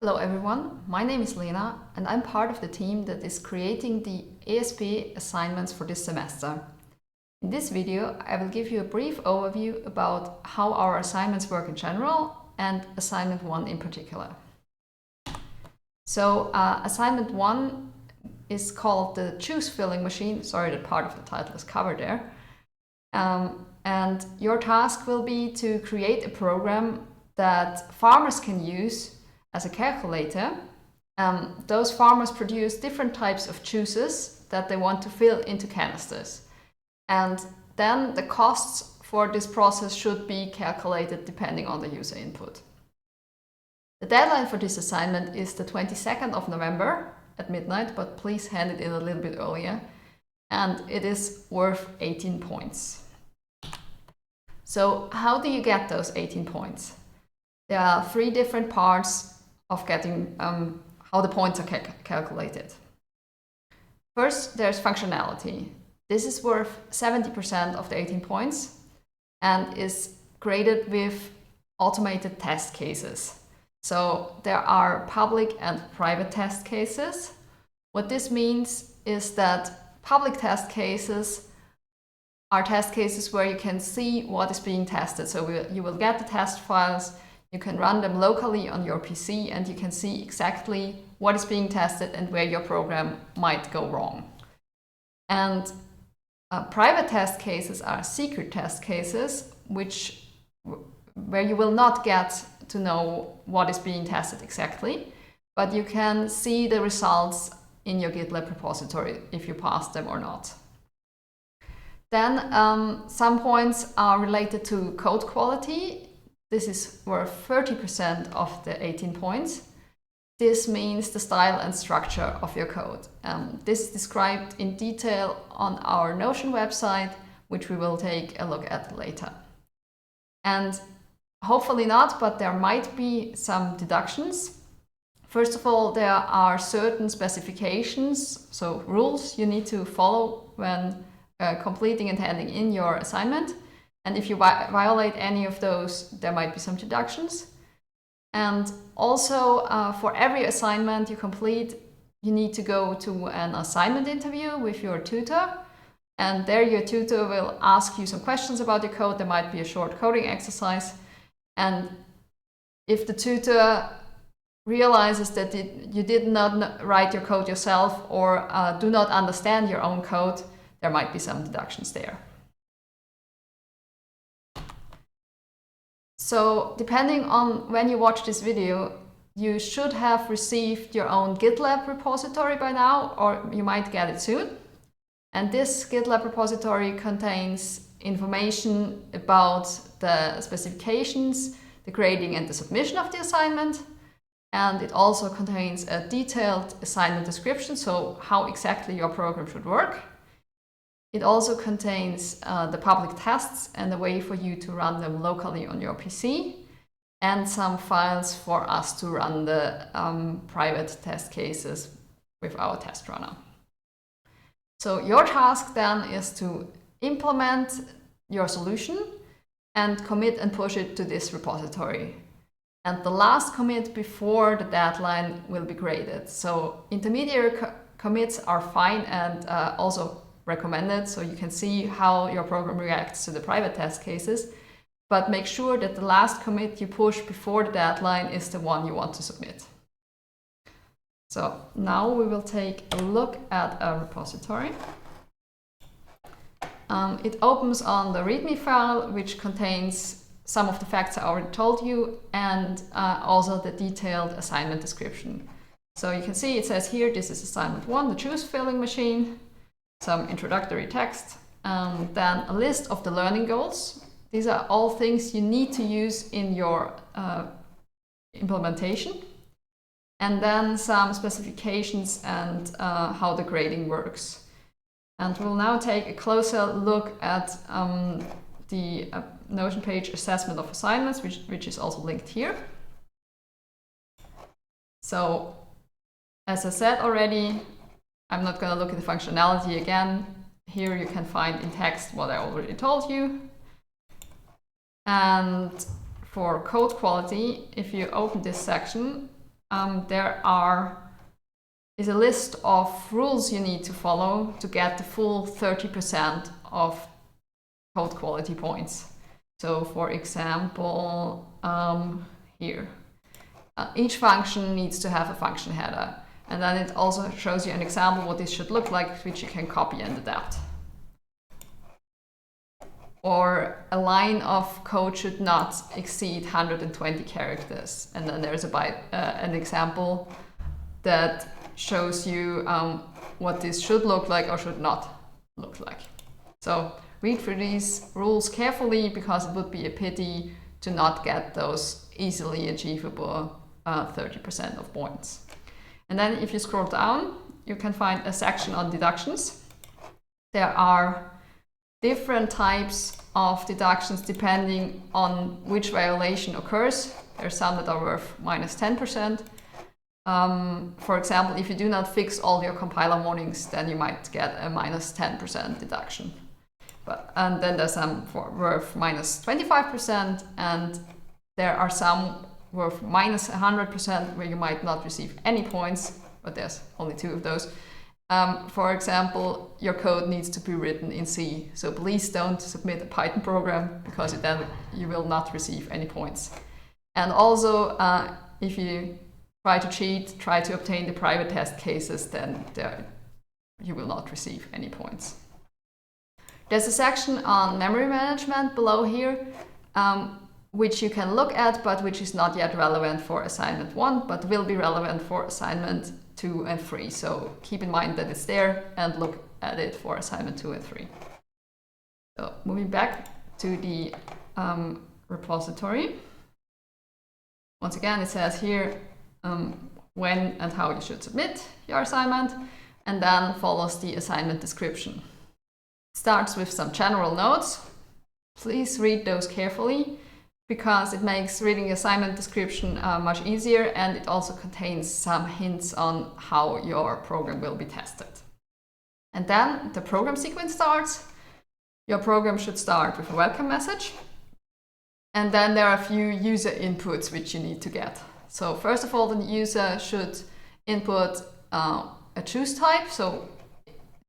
Hello everyone, my name is Lena and I'm part of the team that is creating the ESP assignments for this semester. In this video, I will give you a brief overview about how our assignments work in general and assignment 1 in particular. So assignment 1 is called the Juice Filling Machine. Sorry that part of the title is covered there. And your task will be to create a program that farmers can use as a calculator. Those farmers produce different types of juices that they want to fill into canisters. And then the costs for this process should be calculated depending on the user input. The deadline for this assignment is the 22nd of November at midnight, but please hand it in a little bit earlier. And it is worth 18 points. So how do you get those 18 points? There are 3 different parts of getting how the points are calculated. First, there's functionality. This is worth 70% of the 18 points and is graded with automated test cases. So there are public and private test cases. What this means is that public test cases are test cases where you can see what is being tested. So you will get the test files, you can run them locally on your PC, and you can see exactly what is being tested and where your program might go wrong. And private test cases are secret test cases, where you will not get to know what is being tested exactly, but you can see the results in your GitLab repository if you pass them or not. Then some points are related to code quality. This is worth 30% of the 18 points. This means the style and structure of your code. This is described in detail on our Notion website, which we will take a look at later. And hopefully not, but there might be some deductions. First of all, there are certain specifications, so rules you need to follow when completing and handing in your assignment. And if you violate any of those, there might be some deductions. And also, for every assignment you complete, you need to go to an assignment interview with your tutor. And there your tutor will ask you some questions about your code. There might be a short coding exercise. And if the tutor realizes that you did not write your code yourself or do not understand your own code, there might be some deductions there. So depending on when you watch this video, you should have received your own GitLab repository by now, or you might get it soon. And this GitLab repository contains information about the specifications, the grading and the submission of the assignment. And it also contains a detailed assignment description, so how exactly your program should work. It also contains the public tests and a way for you to run them locally on your PC, and some files for us to run the private test cases with our test runner. So your task then is to implement your solution and commit and push it to this repository. And the last commit before the deadline will be graded. So intermediary commits are fine and also recommended, so you can see how your program reacts to the private test cases, but make sure that the last commit you push before the deadline is the one you want to submit. So now we will take a look at a repository. It opens on the README file, which contains some of the facts I already told you, and also the detailed assignment description. So you can see it says here, this is assignment 1, the juice filling machine, some introductory text, then a list of the learning goals. These are all things you need to use in your implementation. And then some specifications and how the grading works. And we'll now take a closer look at the Notion page assessment of assignments, which is also linked here. So, as I said already, I'm not going to look at the functionality again. Here you can find in text what I already told you. And for code quality, if you open this section, there is a list of rules you need to follow to get the full 30% of code quality points. So for example, here, each function needs to have a function header. And then it also shows you an example what this should look like, which you can copy and adapt. Or a line of code should not exceed 120 characters. And then there's an example that shows you what this should look like or should not look like. So read through these rules carefully, because it would be a pity to not get those easily achievable 30% of points. And then if you scroll down, you can find a section on deductions. There are different types of deductions depending on which violation occurs. There are some that are worth -10%. For example, if you do not fix all your compiler warnings, then you might get a -10% deduction. And then there's some worth -25%, and there are some worth -100% where you might not receive any points, but there's only 2 of those. For example, your code needs to be written in C, so please don't submit a Python program, because then you will not receive any points. And also, if you try to cheat, try to obtain the private test cases, then you will not receive any points. There's a section on memory management below here, which you can look at, but which is not yet relevant for assignment 1, but will be relevant for assignment 2 and 3. So keep in mind that it's there and look at it for assignment 2 and 3. So moving back to the repository. Once again, it says here when and how you should submit your assignment, and then follows the assignment description. It starts with some general notes. Please read those carefully, because it makes reading the assignment description much easier, and it also contains some hints on how your program will be tested. And then the program sequence starts. Your program should start with a welcome message, and then there are a few user inputs which you need to get. So first of all, the user should input a choose type. So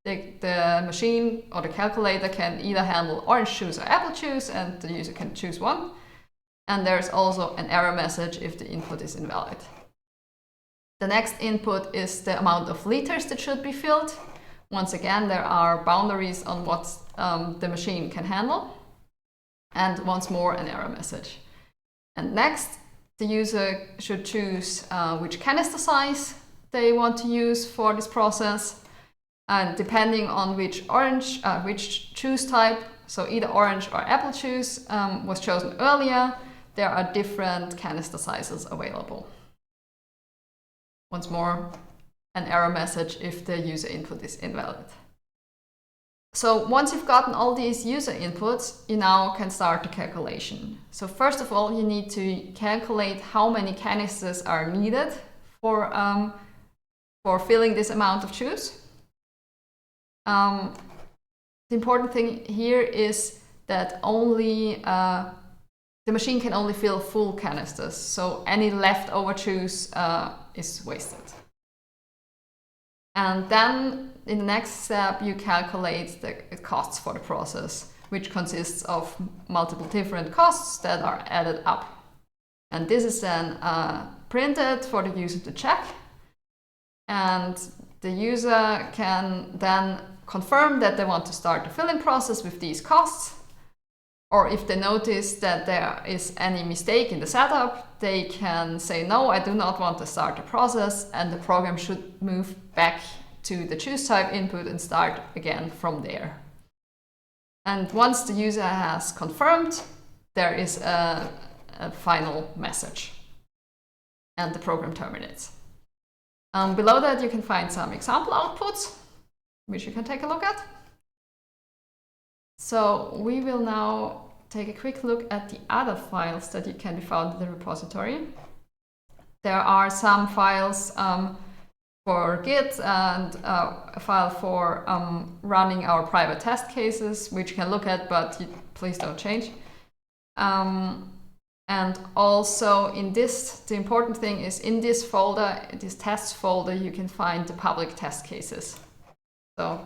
the machine or the calculator can either handle orange juice or apple juice, and the user can choose one. And there's also an error message if the input is invalid. The next input is the amount of liters that should be filled. Once again, there are boundaries on what the machine can handle. And once more, an error message. And next, the user should choose which canister size they want to use for this process. And depending on which juice type, so either orange or apple juice was chosen earlier, there are different canister sizes available. Once more, an error message if the user input is invalid. So once you've gotten all these user inputs, you now can start the calculation. So first of all, you need to calculate how many canisters are needed for filling this amount of juice. The important thing here is that only the machine can only fill full canisters, so any leftover juice is wasted. And then in the next step, you calculate the costs for the process, which consists of multiple different costs that are added up. And this is then printed for the user to check. And the user can then confirm that they want to start the filling process with these costs. Or if they notice that there is any mistake in the setup, they can say, no, I do not want to start the process, and the program should move back to the choose type input and start again from there. And once the user has confirmed, there is a final message, and the program terminates. Below that, you can find some example outputs, which you can take a look at. So we will now take a quick look at the other files that you can be found in the repository. There are some files for Git and a file for running our private test cases, which you can look at, but please don't change. And also in this, the important thing is in this folder, this tests folder, you can find the public test cases. So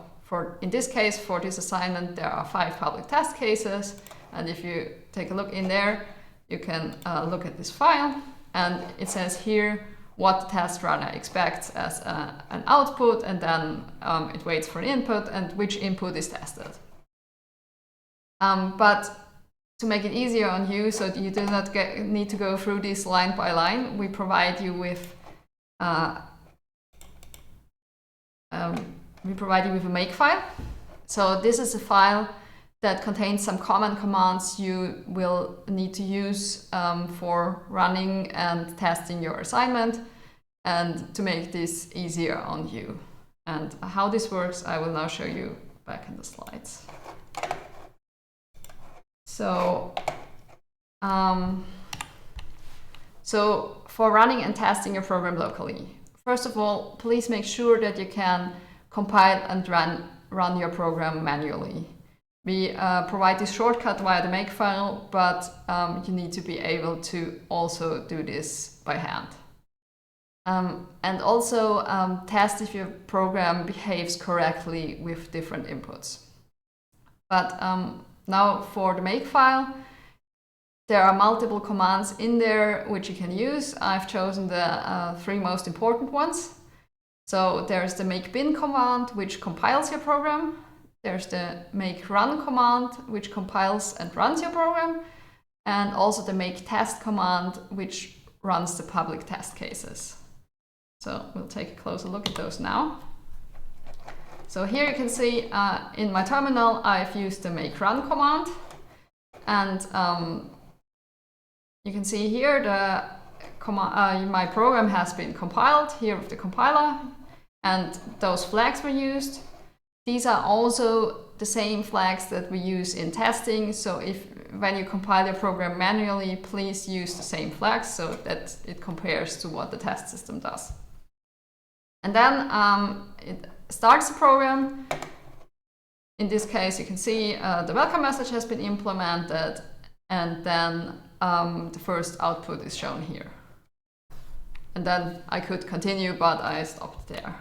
in this case, for this assignment, there are 5 public test cases. And if you take a look in there, you can look at this file, and it says here what the test runner expects as an output, and then it waits for an input and which input is tested. But to make it easier on you, so that you do not need to go through this line by line, we provide you with a makefile. So this is a file that contains some common commands you will need to use for running and testing your assignment, and to make this easier on you. And how this works, I will now show you back in the slides. So, so for running and testing your program locally, first of all, please make sure that you can compile and run your program manually. We provide this shortcut via the makefile, but you need to be able to also do this by hand. And also test if your program behaves correctly with different inputs. But now for the makefile, there are multiple commands in there which you can use. I've chosen the 3 most important ones. So there's the make bin command, which compiles your program. There's the make run command, which compiles and runs your program. And also the make test command, which runs the public test cases. So we'll take a closer look at those now. So here you can see in my terminal, I've used the make run command. And you can see here my program has been compiled here with the compiler, and those flags were used. These are also the same flags that we use in testing. So when you compile your program manually, please use the same flags so that it compares to what the test system does. And then it starts the program. In this case, you can see the welcome message has been implemented, and then the first output is shown here. And then I could continue, but I stopped there.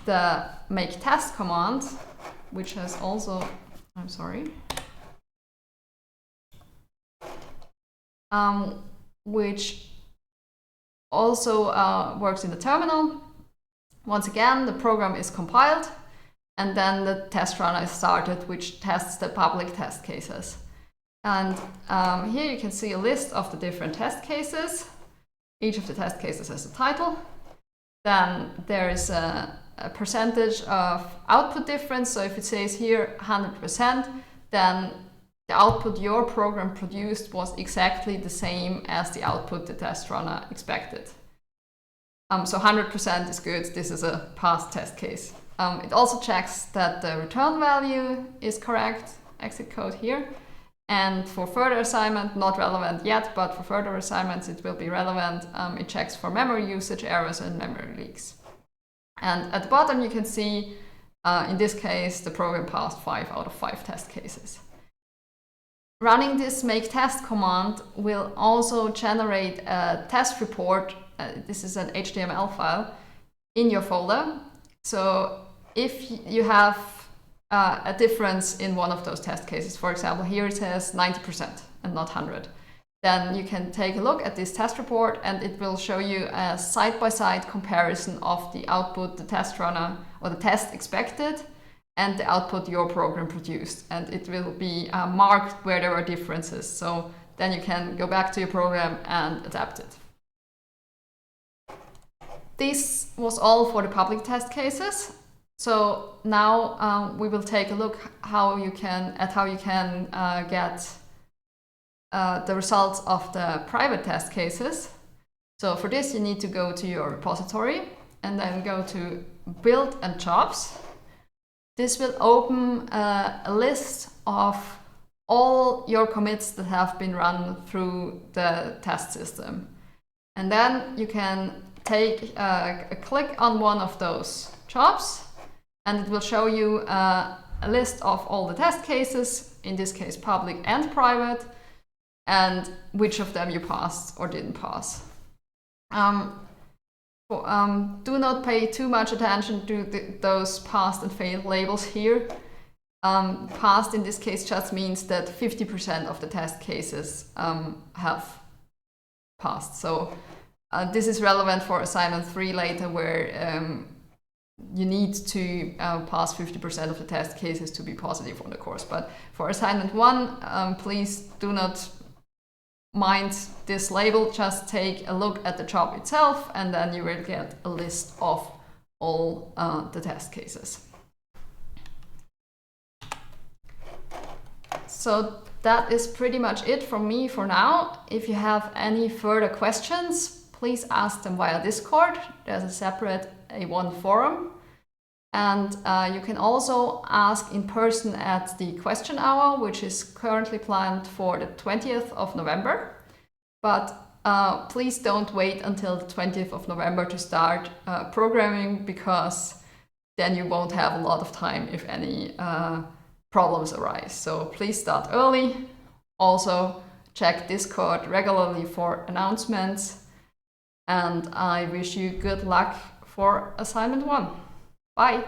The make test command, which has also, which also works in the terminal. Once again, the program is compiled, and then the test runner is started, which tests the public test cases. And here you can see a list of the different test cases. Each of the test cases has a title. Then there is a percentage of output difference. So if it says here 100%, then the output your program produced was exactly the same as the output the test runner expected. So 100% is good. This is a passed test case. It also checks that the return value is correct, exit code here. And for further assignment, not relevant yet, but for further assignments it will be relevant. It checks for memory usage errors and memory leaks. And at the bottom you can see, in this case, the program passed 5 out of 5 test cases. Running this make test command will also generate a test report. This is an HTML file in your folder. So if you have a difference in one of those test cases, for example, here it says 90% and not 100, then you can take a look at this test report, and it will show you a side-by-side comparison of the output the test runner or the test expected and the output your program produced. And it will be marked where there are differences. So then you can go back to your program and adapt it. This was all for the public test cases. So now we will take a look how you can get the results of the private test cases. So for this, you need to go to your repository and then go to Build and Jobs. This will open a list of all your commits that have been run through the test system. And then you can take a click on one of those jobs, and it will show you a list of all the test cases, in this case public and private. and which of them you passed or didn't pass. Do not pay too much attention to those passed and failed labels here. Passed in this case just means that 50% of the test cases have passed. So this is relevant for assignment 3 later, where you need to pass 50% of the test cases to be positive on the course. But for assignment 1, please do not mind this label, just take a look at the job itself, and then you will get a list of all the test cases. So that is pretty much it from me for now. If you have any further questions, please ask them via Discord. There's a separate A1 forum. And you can also ask in person at the question hour, which is currently planned for the 20th of November. But please don't wait until the 20th of November to start programming, because then you won't have a lot of time if any problems arise. So please start early. Also check Discord regularly for announcements. And I wish you good luck for assignment 1. Bye!